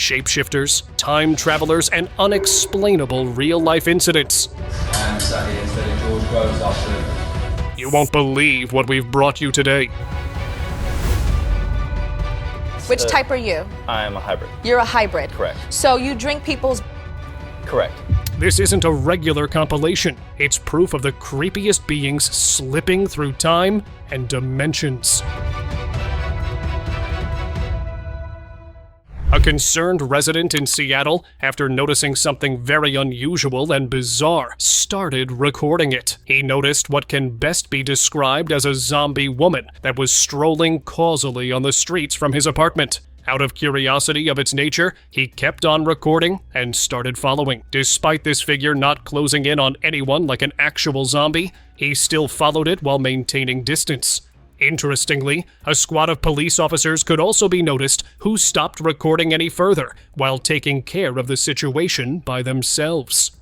shapeshifters, time travelers, and unexplainable real-life incidents. And sat here instead of George Groves after. You won't believe what we've brought you today. Which type are you? I'm a hybrid. You're a hybrid. Correct. So you drink people's... Correct. This isn't a regular compilation. It's proof of the creepiest beings slipping through time and dimensions. A concerned resident in Seattle, after noticing something very unusual and bizarre, started recording it. He noticed what can best be described as a zombie woman that was strolling causally on the streets from his apartment. Out of curiosity of its nature, he kept on recording and started following. Despite this figure not closing in on anyone like an actual zombie, he still followed it while maintaining distance. Interestingly, a squad of police officers could also be noticed who stopped recording any further while taking care of the situation by themselves.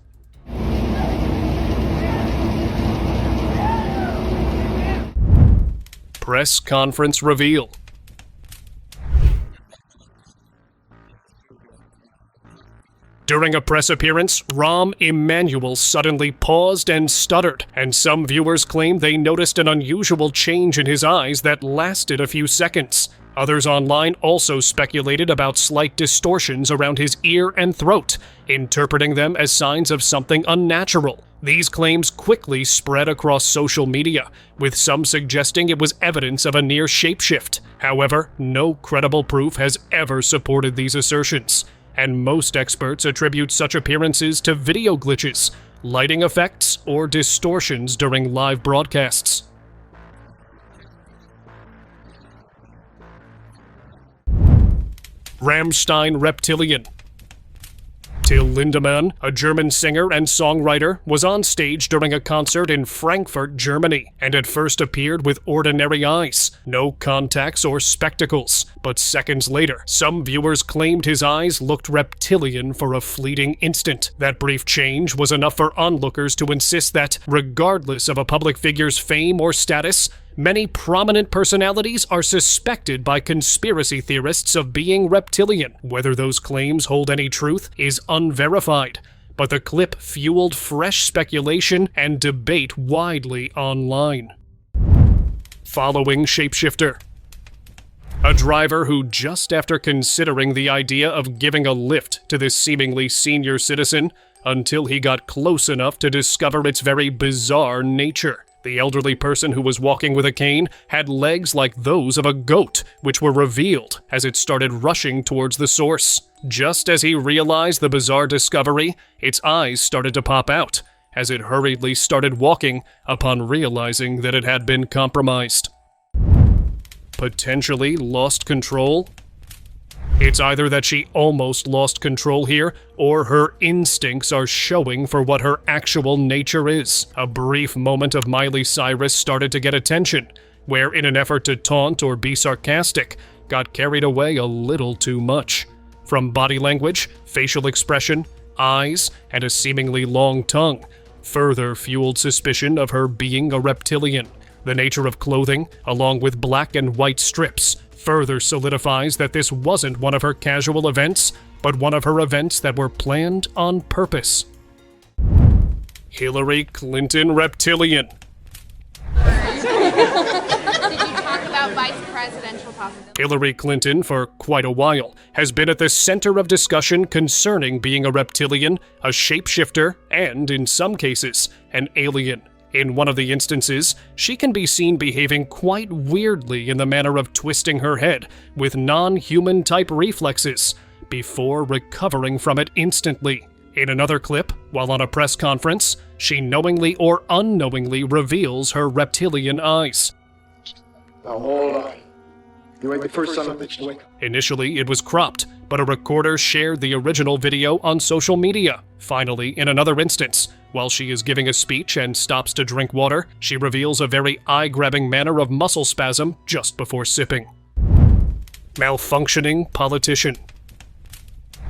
Press conference reveal. During a press appearance, Rahm Emanuel suddenly paused and stuttered, and some viewers claimed they noticed an unusual change in his eyes that lasted a few seconds. Others online also speculated about slight distortions around his ear and throat, interpreting them as signs of something unnatural. These claims quickly spread across social media, with some suggesting it was evidence of a near shapeshift. However, no credible proof has ever supported these assertions, and most experts attribute such appearances to video glitches, lighting effects, or distortions during live broadcasts. Rammstein Reptilian. Till Lindemann, a German singer and songwriter, was on stage during a concert in Frankfurt, Germany, and at first appeared with ordinary eyes, no contacts or spectacles. But seconds later, some viewers claimed his eyes looked reptilian for a fleeting instant. That brief change was enough for onlookers to insist that, regardless of a public figure's fame or status, many prominent personalities are suspected by conspiracy theorists of being reptilian. Whether those claims hold any truth is unverified, but the clip fueled fresh speculation and debate widely online. Following shapeshifter. A driver who, just after considering the idea of giving a lift to this seemingly senior citizen, until he got close enough to discover its very bizarre nature. The elderly person who was walking with a cane had legs like those of a goat, which were revealed as it started rushing towards the source. Just as he realized the bizarre discovery, its eyes started to pop out, as it hurriedly started walking upon realizing that it had been compromised. Potentially lost control? It's either that she almost lost control here, or her instincts are showing for what her actual nature is. A brief moment of Miley Cyrus started to get attention, where in an effort to taunt or be sarcastic, got carried away a little too much. From body language, facial expression, eyes, and a seemingly long tongue, further fueled suspicion of her being a reptilian. The nature of clothing, along with black and white strips, further solidifies that this wasn't one of her casual events, but one of her events that were planned on purpose. Hillary Clinton Reptilian. Did you talk about vice presidential possibilities? Hillary Clinton, for quite a while, has been at the center of discussion concerning being a reptilian, a shapeshifter, and, in some cases, an alien. In one of the instances, she can be seen behaving quite weirdly in the manner of twisting her head with non-human type reflexes, before recovering from it instantly. In another clip, while on a press conference, she knowingly or unknowingly reveals her reptilian eyes. Now hold on. You ain't the first son of a bitch to wake up. Initially, it was cropped, but a recorder shared the original video on social media. Finally, in another instance, while she is giving a speech and stops to drink water, she reveals a very eye-grabbing manner of muscle spasm just before sipping. Malfunctioning politician.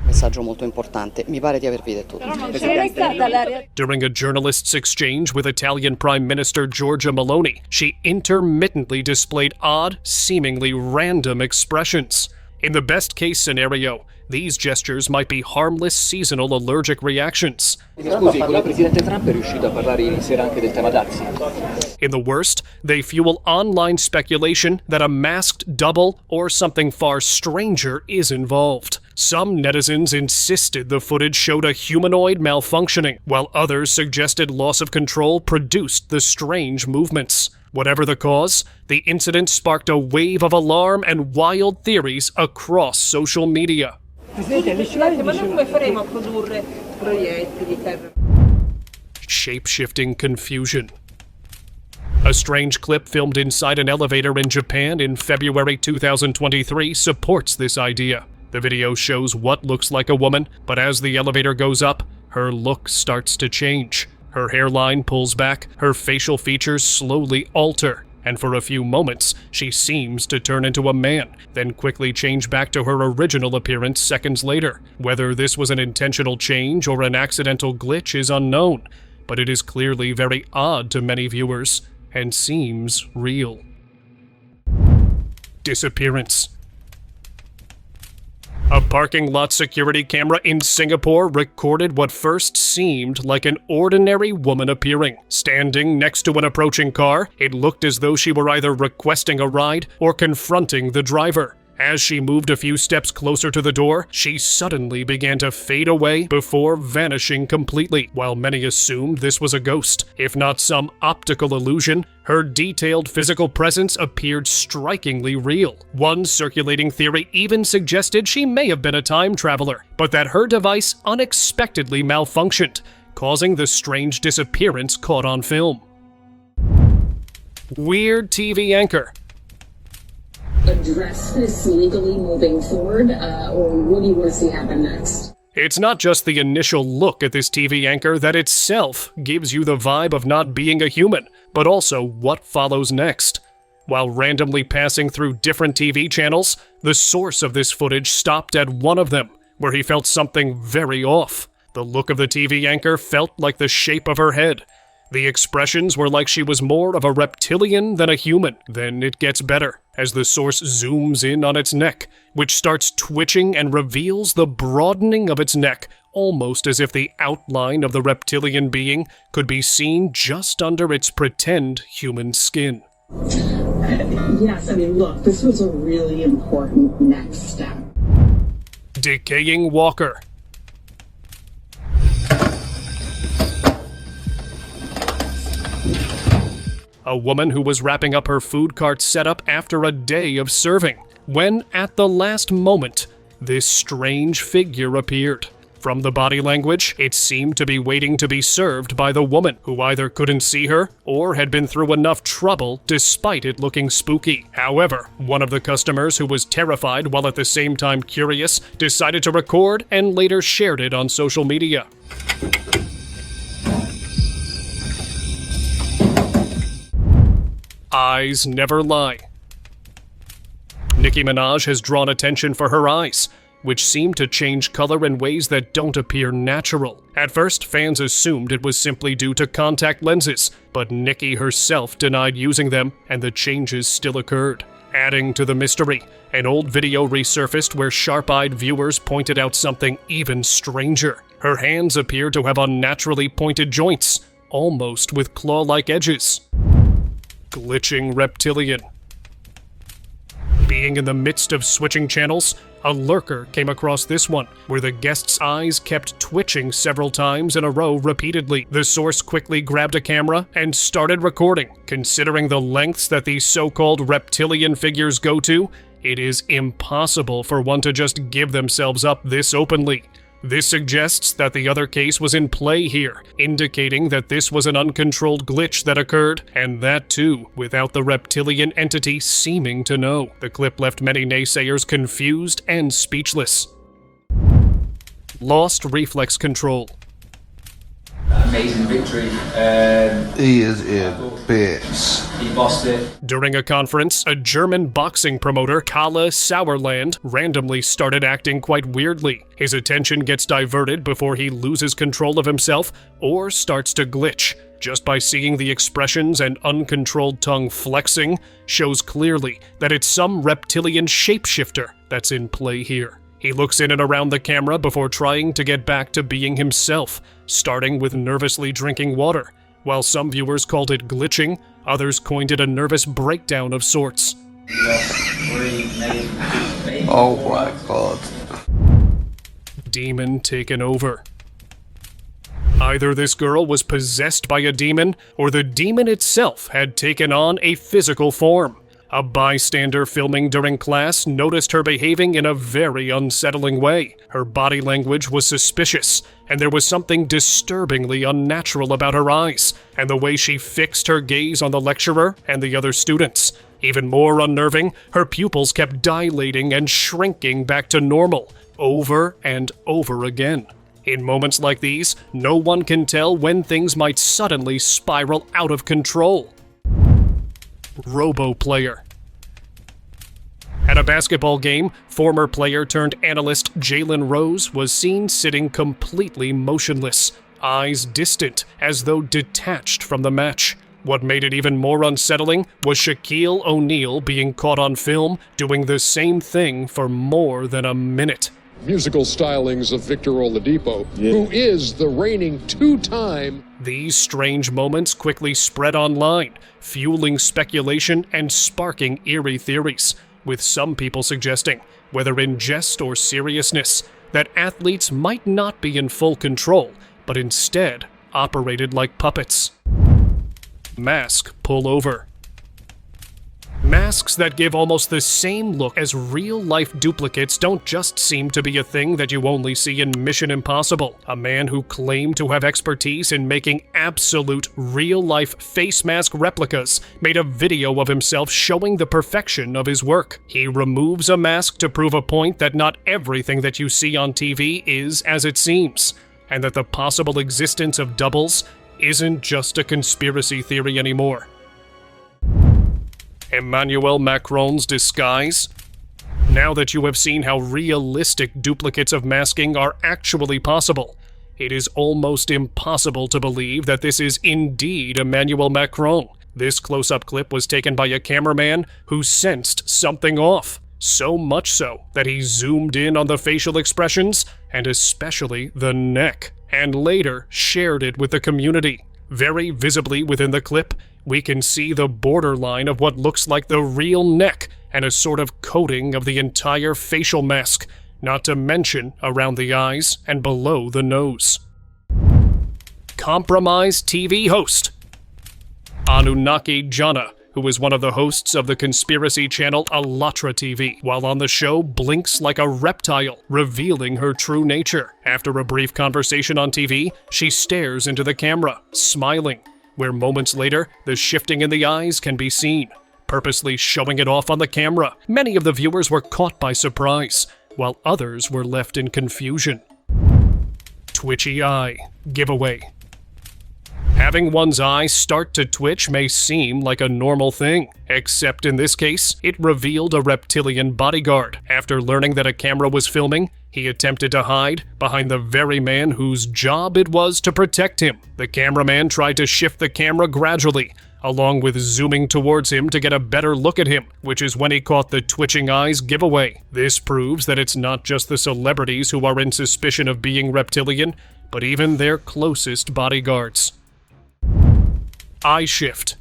Messaggio molto importante. Mi pare di avervi detto tutto. During a journalist's exchange with Italian Prime Minister Giorgia Meloni, she intermittently displayed odd, seemingly random expressions. In the best-case scenario, these gestures might be harmless seasonal allergic reactions. Scusi, con il presidente Trump è riuscito a parlare ieri sera anche del tema dazi. In the worst, they fuel online speculation that a masked double or something far stranger is involved. Some netizens insisted the footage showed a humanoid malfunctioning, while others suggested loss of control produced the strange movements. Whatever the cause, the incident sparked a wave of alarm and wild theories across social media. Shape-shifting confusion. A strange clip filmed inside an elevator in Japan in February 2023 supports this idea. The video shows what looks like a woman, but as the elevator goes up, her look starts to change. Her hairline pulls back, her facial features slowly alter, and for a few moments, she seems to turn into a man, then quickly change back to her original appearance seconds later. Whether this was an intentional change or an accidental glitch is unknown, but it is clearly very odd to many viewers, and seems real. Disappearance. A parking lot security camera in Singapore recorded what first seemed like an ordinary woman appearing. Standing next to an approaching car, it looked as though she were either requesting a ride or confronting the driver. As she moved a few steps closer to the door, she suddenly began to fade away before vanishing completely. While many assumed this was a ghost, if not some optical illusion, her detailed physical presence appeared strikingly real. One circulating theory even suggested she may have been a time traveler, but that her device unexpectedly malfunctioned, causing the strange disappearance caught on film. Weird TV anchor. Address this legally moving forward, or what do you want to see happen next? It's not just the initial look at this TV anchor that itself gives you the vibe of not being a human, but also what follows next. While randomly passing through different TV channels, the source of this footage stopped at one of them, where he felt something very off. The look of the TV anchor felt like the shape of her head. The expressions were like she was more of a reptilian than a human. Then it gets better, as the source zooms in on its neck, which starts twitching and reveals the broadening of its neck, almost as if the outline of the reptilian being could be seen just under its pretend human skin. Yes, look, this was a really important next step. Decaying walker. A woman who was wrapping up her food cart setup after a day of serving, when at the last moment, this strange figure appeared. From the body language, it seemed to be waiting to be served by the woman, who either couldn't see her or had been through enough trouble despite it looking spooky. However, one of the customers, who was terrified while at the same time curious, decided to record and later shared it on social media. Eyes never lie. Nicki Minaj has drawn attention for her eyes, which seem to change color in ways that don't appear natural. At first, fans assumed it was simply due to contact lenses, but Nicki herself denied using them, and the changes still occurred. Adding to the mystery, an old video resurfaced where sharp-eyed viewers pointed out something even stranger. Her hands appear to have unnaturally pointed joints, almost with claw-like edges. Glitching Reptilian. Being in the midst of switching channels, a lurker came across this one, where the guest's eyes kept twitching several times in a row repeatedly. The source quickly grabbed a camera and started recording. Considering the lengths that these so-called reptilian figures go to, it is impossible for one to just give themselves up this openly. This suggests that the other case was in play here, indicating that this was an uncontrolled glitch that occurred, and that too, without the reptilian entity seeming to know. The clip left many naysayers confused and speechless. Lost reflex control. Amazing victory. He is in bits. He bossed it. During a conference, a German boxing promoter, Kalle Sauerland, randomly started acting quite weirdly. His attention gets diverted before he loses control of himself or starts to glitch. Just by seeing the expressions and uncontrolled tongue flexing shows clearly that it's some reptilian shapeshifter that's in play here. He looks in and around the camera before trying to get back to being himself, starting with nervously drinking water. While some viewers called it glitching, others coined it a nervous breakdown of sorts. Oh my god. Demon taken over. Either this girl was possessed by a demon, or the demon itself had taken on a physical form. A bystander filming during class noticed her behaving in a very unsettling way. Her body language was suspicious, and there was something disturbingly unnatural about her eyes, and the way she fixed her gaze on the lecturer and the other students. Even more unnerving, her pupils kept dilating and shrinking back to normal, over and over again. In moments like these, no one can tell when things might suddenly spiral out of control. Robo-player. At a basketball game, former player turned analyst Jalen Rose was seen sitting completely motionless, eyes distant, as though detached from the match. What made it even more unsettling was Shaquille O'Neal being caught on film doing the same thing for more than a minute. Musical stylings of Victor Oladipo, who is the reigning two-time... These strange moments quickly spread online, fueling speculation and sparking eerie theories, with some people suggesting, whether in jest or seriousness, that athletes might not be in full control, but instead operated like puppets. Mask pullover. Masks that give almost the same look as real-life duplicates don't just seem to be a thing that you only see in Mission Impossible. A man who claimed to have expertise in making absolute real-life face mask replicas made a video of himself showing the perfection of his work. He removes a mask to prove a point that not everything that you see on TV is as it seems, and that the possible existence of doubles isn't just a conspiracy theory anymore. Emmanuel Macron's disguise? Now that you have seen how realistic duplicates of masking are actually possible, it is almost impossible to believe that this is indeed Emmanuel Macron. This close-up clip was taken by a cameraman who sensed something off, so much so that he zoomed in on the facial expressions, and especially the neck, and later shared it with the community. Very visibly within the clip, we can see the borderline of what looks like the real neck and a sort of coating of the entire facial mask, not to mention around the eyes and below the nose. Compromised TV host. Anunnaki Janna, who is one of the hosts of the conspiracy channel Alatra TV, while on the show blinks like a reptile, revealing her true nature. After a brief conversation on TV, she stares into the camera, smiling, where moments later, the shifting in the eyes can be seen, purposely showing it off on the camera. Many of the viewers were caught by surprise, while others were left in confusion. Twitchy eye giveaway. Having one's eyes start to twitch may seem like a normal thing, except in this case, it revealed a reptilian bodyguard. After learning that a camera was filming, he attempted to hide behind the very man whose job it was to protect him. The cameraman tried to shift the camera gradually, along with zooming towards him to get a better look at him, which is when he caught the twitching eyes giveaway. This proves that it's not just the celebrities who are in suspicion of being reptilian, but even their closest bodyguards. Eye shift.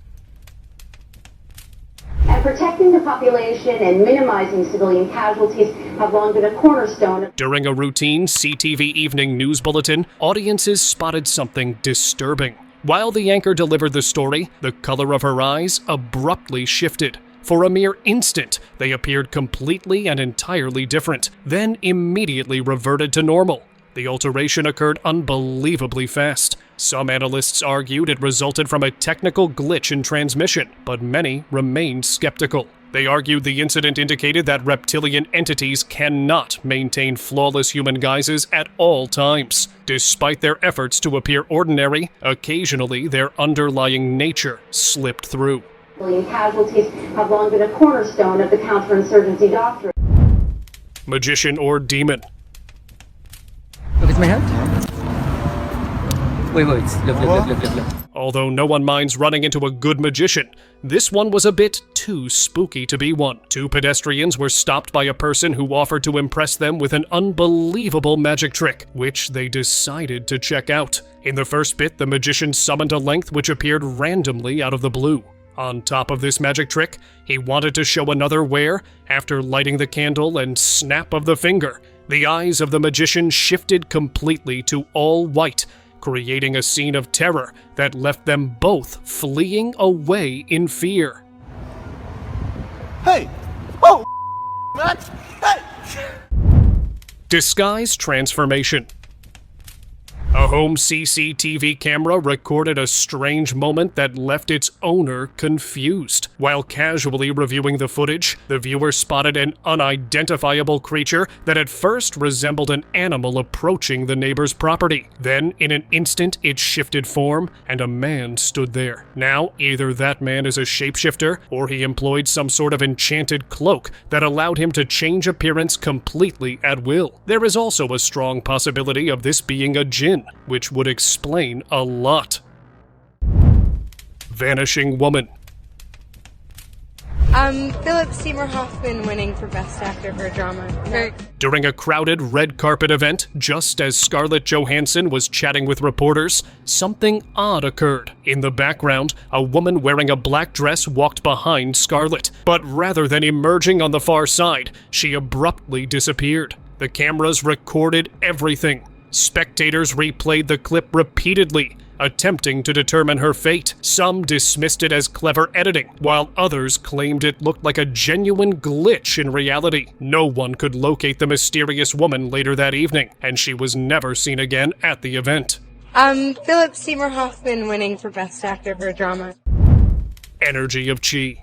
And protecting the population and minimizing civilian casualties have long been a cornerstone. During a routine CCTV evening news bulletin, audiences spotted something disturbing. While the anchor delivered the story, the color of her eyes abruptly shifted. For a mere instant, they appeared completely and entirely different, then immediately reverted to normal. The alteration occurred unbelievably fast. Some analysts argued it resulted from a technical glitch in transmission, but many remained skeptical. They argued the incident indicated that reptilian entities cannot maintain flawless human guises at all times. Despite their efforts to appear ordinary, occasionally their underlying nature slipped through. Civilian casualties have long been a cornerstone of the counterinsurgency doctrine. Magician or demon. Look at my hand. Wait, look. Although no one minds running into a good magician, this one was a bit too spooky to be one. Two pedestrians were stopped by a person who offered to impress them with an unbelievable magic trick, which they decided to check out. In the first bit, the magician summoned a length which appeared randomly out of the blue. On top of this magic trick, he wanted to show another where, after lighting the candle and snap of the finger, the eyes of the magician shifted completely to all white, creating a scene of terror that left them both fleeing away in fear. Hey! Oh, man! Hey! Disguise transformation. A home CCTV camera recorded a strange moment that left its owner confused. While casually reviewing the footage, the viewer spotted an unidentifiable creature that at first resembled an animal approaching the neighbor's property. Then, in an instant, it shifted form, and a man stood there. Now, either that man is a shapeshifter, or he employed some sort of enchanted cloak that allowed him to change appearance completely at will. There is also a strong possibility of this being a jinn, which would explain a lot. Vanishing Woman. Philip Seymour Hoffman winning for Best Actor for a Drama. During a crowded red carpet event, just as Scarlett Johansson was chatting with reporters, something odd occurred. In the background, a woman wearing a black dress walked behind Scarlett, but rather than emerging on the far side, she abruptly disappeared. The cameras recorded everything. Spectators replayed the clip repeatedly, attempting to determine her fate. Some dismissed it as clever editing, while others claimed it looked like a genuine glitch in reality. No one could locate the mysterious woman later that evening, and she was never seen again at the event. Philip Seymour Hoffman winning for Best Actor for a Drama. Energy of Chi.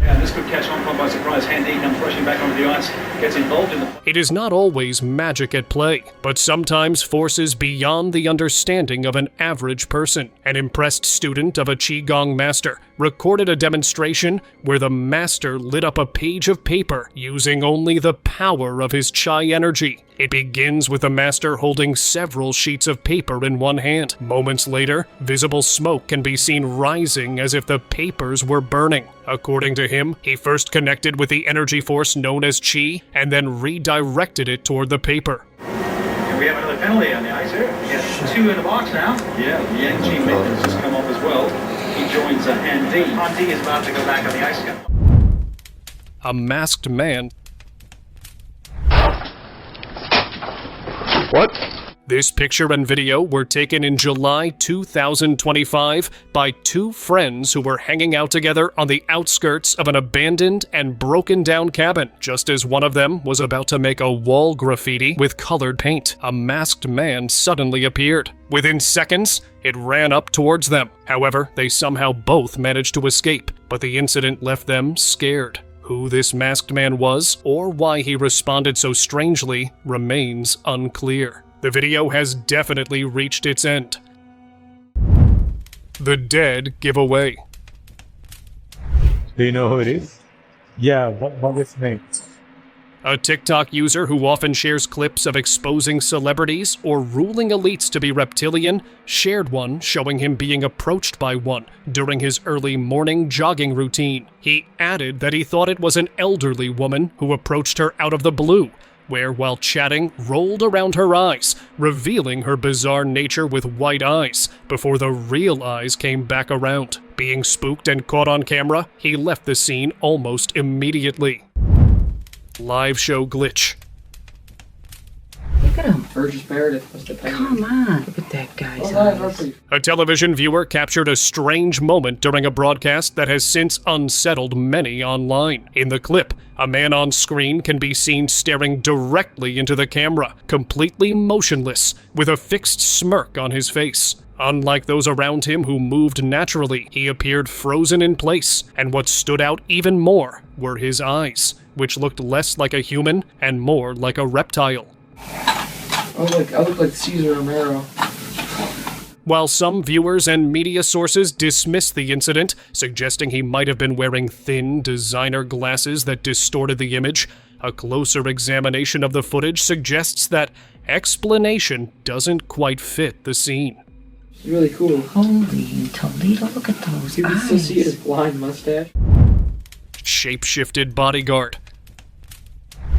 Yeah, this could catch Hong Kong by surprise. Handy comes rushing back onto the ice, gets involved in the... It is not always magic at play, but sometimes forces beyond the understanding of an average person. An impressed student of a Qigong master recorded a demonstration where the master lit up a page of paper using only the power of his Chi energy. It begins with the master holding several sheets of paper in one hand. Moments later, visible smoke can be seen rising as if the papers were burning. According to him, he first connected with the energy force known as Qi, and then redirected it toward the paper. And we have another penalty on the ice here. Yeah, 2 in the box now. Yeah, the energy method's just come off as well. He joins Handy. Handy is about to go back on the ice again. A masked man. What? This picture and video were taken in July 2025 by two friends who were hanging out together on the outskirts of an abandoned and broken down cabin. Just as one of them was about to make a wall graffiti with colored paint, a masked man suddenly appeared. Within seconds, it ran up towards them. However, they somehow both managed to escape, but the incident left them scared. Who this masked man was, or why he responded so strangely, remains unclear. The video has definitely reached its end. The Dead Giveaway. Do you know who it is? Yeah, what is his name? A TikTok user who often shares clips of exposing celebrities or ruling elites to be reptilian shared one showing him being approached by one during his early morning jogging routine. He added that he thought it was an elderly woman who approached her out of the blue, where, while chatting, rolled around her eyes, revealing her bizarre nature with white eyes, before the real eyes came back around. Being spooked and caught on camera, he left the scene almost immediately. Live show glitch. Look at him. Burgess Meredith was the penguin. Come on. Look at that guy's eyes. A television viewer captured a strange moment during a broadcast that has since unsettled many online. In the clip, a man on screen can be seen staring directly into the camera, completely motionless, with a fixed smirk on his face. Unlike those around him who moved naturally, he appeared frozen in place, and what stood out even more were his eyes, which looked less like a human and more like a reptile. I look like Cesar Romero. While some viewers and media sources dismissed the incident, suggesting he might have been wearing thin designer glasses that distorted the image, a closer examination of the footage suggests that explanation doesn't quite fit the scene. It's really cool. Holy Toledo, look at those You can eyes. still see his blind mustache. Shapeshifted bodyguard.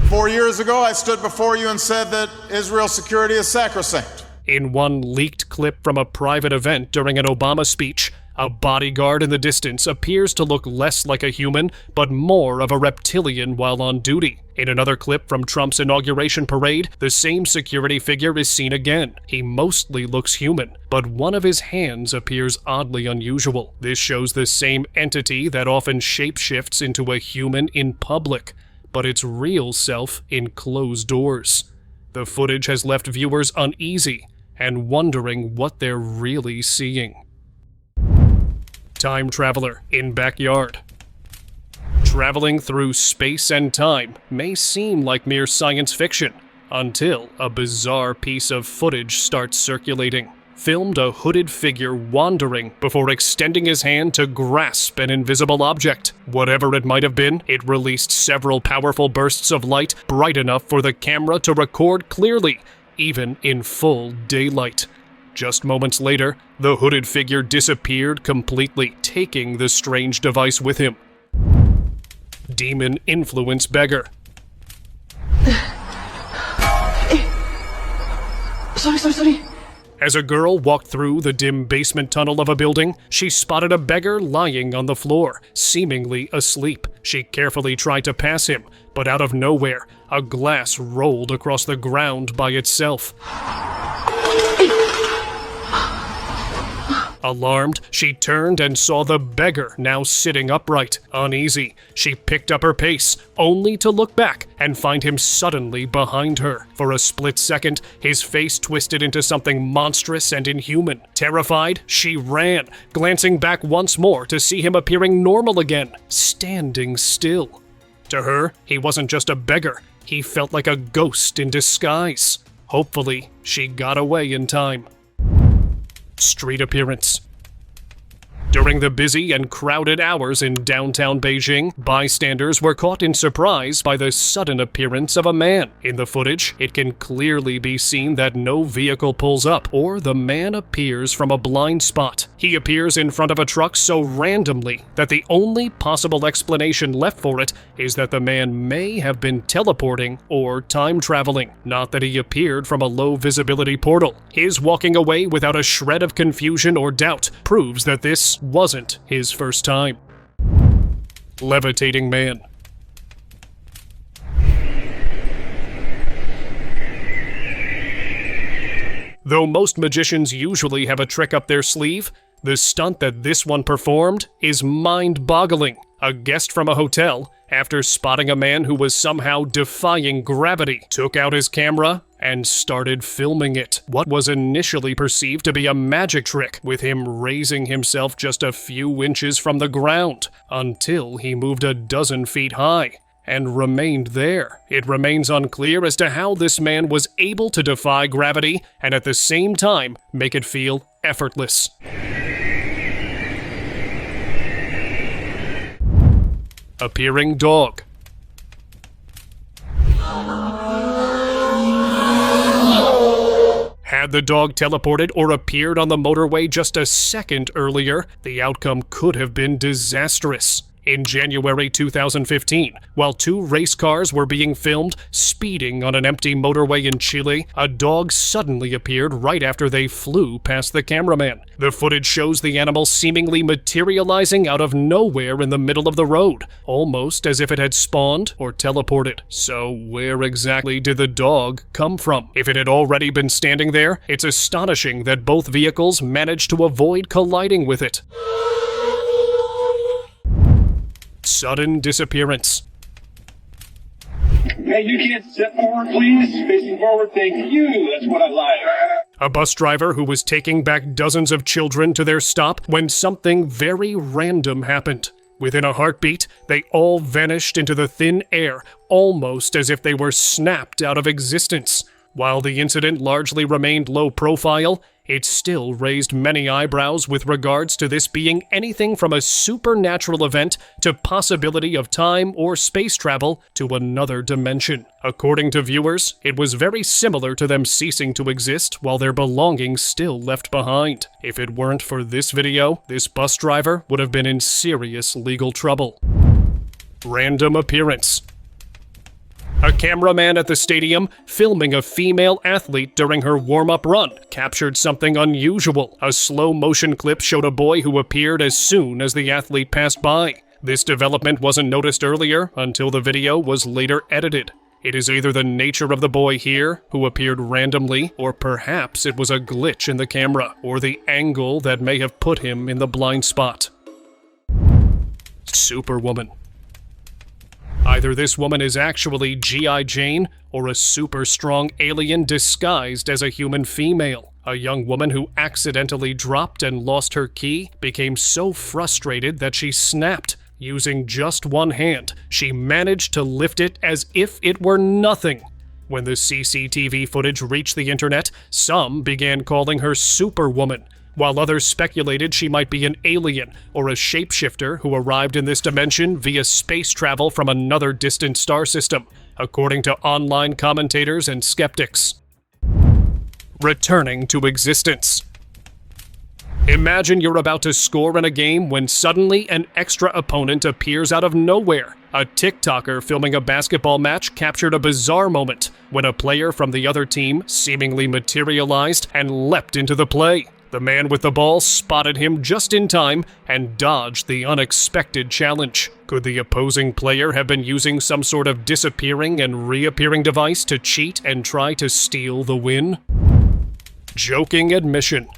4 years ago, I stood before you and said that Israel's security is sacrosanct. In one leaked clip from a private event during an Obama speech, a bodyguard in the distance appears to look less like a human, but more of a reptilian while on duty. In another clip from Trump's inauguration parade, the same security figure is seen again. He mostly looks human, but one of his hands appears oddly unusual. This shows the same entity that often shapeshifts into a human in public, but its real self in closed doors. The footage has left viewers uneasy and wondering what they're really seeing. Time traveler in backyard. Traveling through space and time may seem like mere science fiction until a bizarre piece of footage starts circulating. Filmed a hooded figure wandering before extending his hand to grasp an invisible object. Whatever it might have been, it released several powerful bursts of light bright enough for the camera to record clearly, even in full daylight. Just moments later, the hooded figure disappeared completely, taking the strange device with him. Demon influence beggar. Sorry. As a girl walked through the dim basement tunnel of a building, she spotted a beggar lying on the floor, seemingly asleep. She carefully tried to pass him, but out of nowhere, a glass rolled across the ground by itself. Alarmed, she turned and saw the beggar now sitting upright. Uneasy, she picked up her pace, only to look back and find him suddenly behind her. For a split second, his face twisted into something monstrous and inhuman. Terrified, she ran, glancing back once more to see him appearing normal again, standing still. To her, he wasn't just a beggar, he felt like a ghost in disguise. Hopefully, she got away in time. Street appearance. During the busy and crowded hours in downtown Beijing, bystanders were caught in surprise by the sudden appearance of a man. In the footage, it can clearly be seen that no vehicle pulls up, or the man appears from a blind spot. He appears in front of a truck so randomly that the only possible explanation left for it is that the man may have been teleporting or time traveling, not that he appeared from a low visibility portal. His walking away without a shred of confusion or doubt proves that this wasn't his first time. Levitating man. Though most magicians usually have a trick up their sleeve, the stunt that this one performed is mind-boggling. A guest from a hotel, after spotting a man who was somehow defying gravity, took out his camera and started filming it. What was initially perceived to be a magic trick, with him raising himself just a few inches from the ground, until he moved a dozen feet high and remained there. It remains unclear as to how this man was able to defy gravity and at the same time make it feel effortless. Appearing dog. Had the dog teleported or appeared on the motorway just a second earlier, the outcome could have been disastrous. In January 2015, while two race cars were being filmed speeding on an empty motorway in Chile, a dog suddenly appeared right after they flew past the cameraman. The footage shows the animal seemingly materializing out of nowhere in the middle of the road, almost as if it had spawned or teleported. So where exactly did the dog come from? If it had already been standing there, it's astonishing that both vehicles managed to avoid colliding with it. Sudden disappearance. Hey, you can't step forward, please. Facing forward, thank you. That's what I like. A bus driver who was taking back dozens of children to their stop when something very random happened. Within a heartbeat, they all vanished into the thin air, almost as if they were snapped out of existence. While the incident largely remained low profile, it still raised many eyebrows with regards to this being anything from a supernatural event to possibility of time or space travel to another dimension. According to viewers, it was very similar to them ceasing to exist while their belongings still left behind. If it weren't for this video, this bus driver would have been in serious legal trouble. Random appearance. A cameraman at the stadium filming a female athlete during her warm-up run captured something unusual. A slow-motion clip showed a boy who appeared as soon as the athlete passed by. This development wasn't noticed earlier until the video was later edited. It is either the nature of the boy here, who appeared randomly, or perhaps it was a glitch in the camera, or the angle that may have put him in the blind spot. Superwoman. Either this woman is actually G.I. Jane, or a super strong alien disguised as a human female. A young woman who accidentally dropped and lost her key became so frustrated that she snapped. Using just one hand, she managed to lift it as if it were nothing. When the CCTV footage reached the internet, some began calling her Superwoman, while others speculated she might be an alien or a shapeshifter who arrived in this dimension via space travel from another distant star system, according to online commentators and skeptics. Returning to existence. Imagine you're about to score in a game when suddenly an extra opponent appears out of nowhere. A TikToker filming a basketball match captured a bizarre moment when a player from the other team seemingly materialized and leapt into the play. The man with the ball spotted him just in time and dodged the unexpected challenge. Could the opposing player have been using some sort of disappearing and reappearing device to cheat and try to steal the win? Joking admission.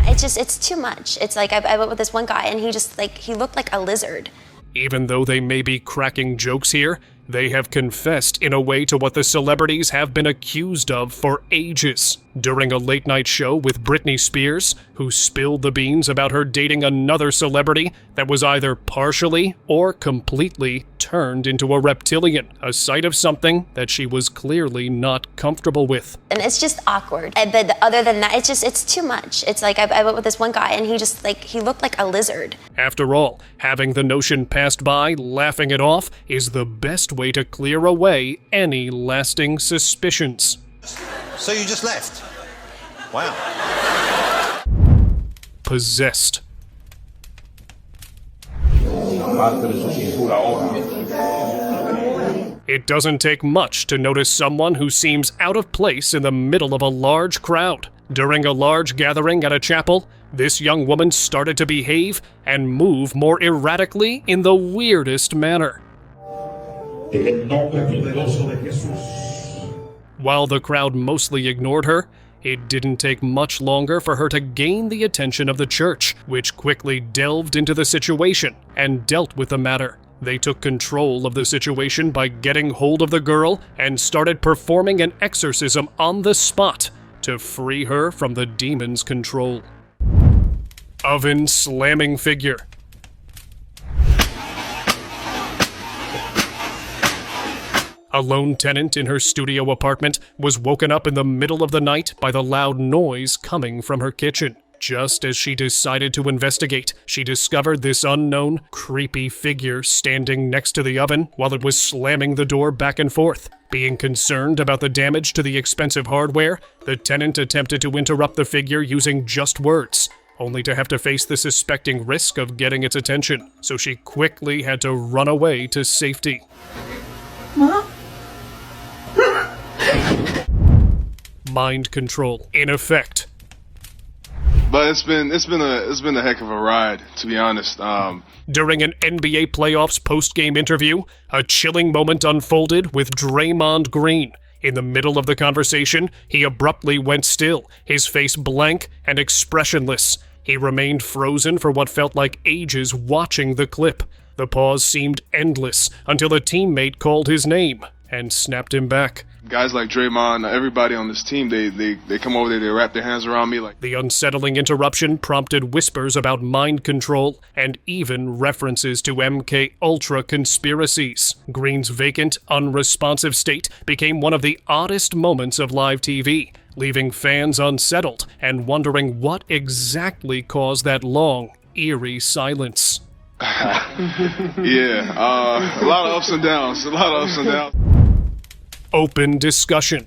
It's too much. It's like I went with this one guy and he looked like a lizard. Even though they may be cracking jokes here, they have confessed in a way to what the celebrities have been accused of for ages. During a late-night show with Britney Spears, who spilled the beans about her dating another celebrity that was either partially or completely turned into a reptilian, a sight of something that she was clearly not comfortable with. And it's just awkward. But other than that, it's too much. It's like I went with this one guy and he looked like a lizard. After all, having the notion passed by, laughing it off, is the best way to clear away any lasting suspicions. So you just left? Wow. Possessed. It doesn't take much to notice someone who seems out of place in the middle of a large crowd. During a large gathering at a chapel, this young woman started to behave and move more erratically in the weirdest manner. While the crowd mostly ignored her, it didn't take much longer for her to gain the attention of the church, which quickly delved into the situation and dealt with the matter. They took control of the situation by getting hold of the girl and started performing an exorcism on the spot to free her from the demon's control. Oven slamming figure. A lone tenant in her studio apartment was woken up in the middle of the night by the loud noise coming from her kitchen. Just as she decided to investigate, she discovered this unknown, creepy figure standing next to the oven while it was slamming the door back and forth. Being concerned about the damage to the expensive hardware, the tenant attempted to interrupt the figure using just words, only to have to face the suspecting risk of getting its attention, so she quickly had to run away to safety. Mom? Mind control in effect. But it's been a heck of a ride, to be honest. During an NBA playoffs post-game interview, a chilling moment unfolded with Draymond Green. In the middle of the conversation, he abruptly went still, his face blank and expressionless. He remained frozen for what felt like ages watching the clip. The pause seemed endless until a teammate called his name and snapped him back. Guys like Draymond, everybody on this team, they come over there, they wrap their hands around me like. The unsettling interruption prompted whispers about mind control and even references to MK Ultra conspiracies. Green's vacant, unresponsive state became one of the oddest moments of live TV, leaving fans unsettled and wondering what exactly caused that long, eerie silence. Yeah, a lot of ups and downs, Open discussion.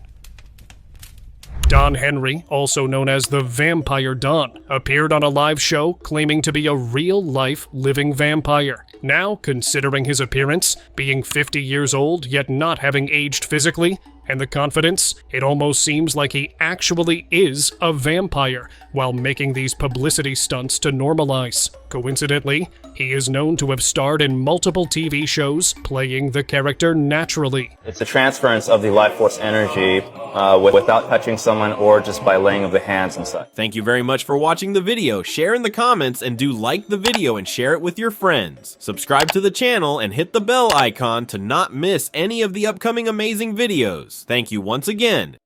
Don Henry, also known as the Vampire Don, appeared on a live show claiming to be a real-life living vampire. Now, considering his appearance, being 50 years old yet not having aged physically, and the confidence, it almost seems like he actually is a vampire while making these publicity stunts to normalize. Coincidentally, he is known to have starred in multiple TV shows playing the character naturally. It's a transference of the life force energy without touching someone or just by laying of the hands and such. Thank you very much for watching the video. Share in the comments and do like the video and share it with your friends. Subscribe to the channel and hit the bell icon to not miss any of the upcoming amazing videos. Thank you once again,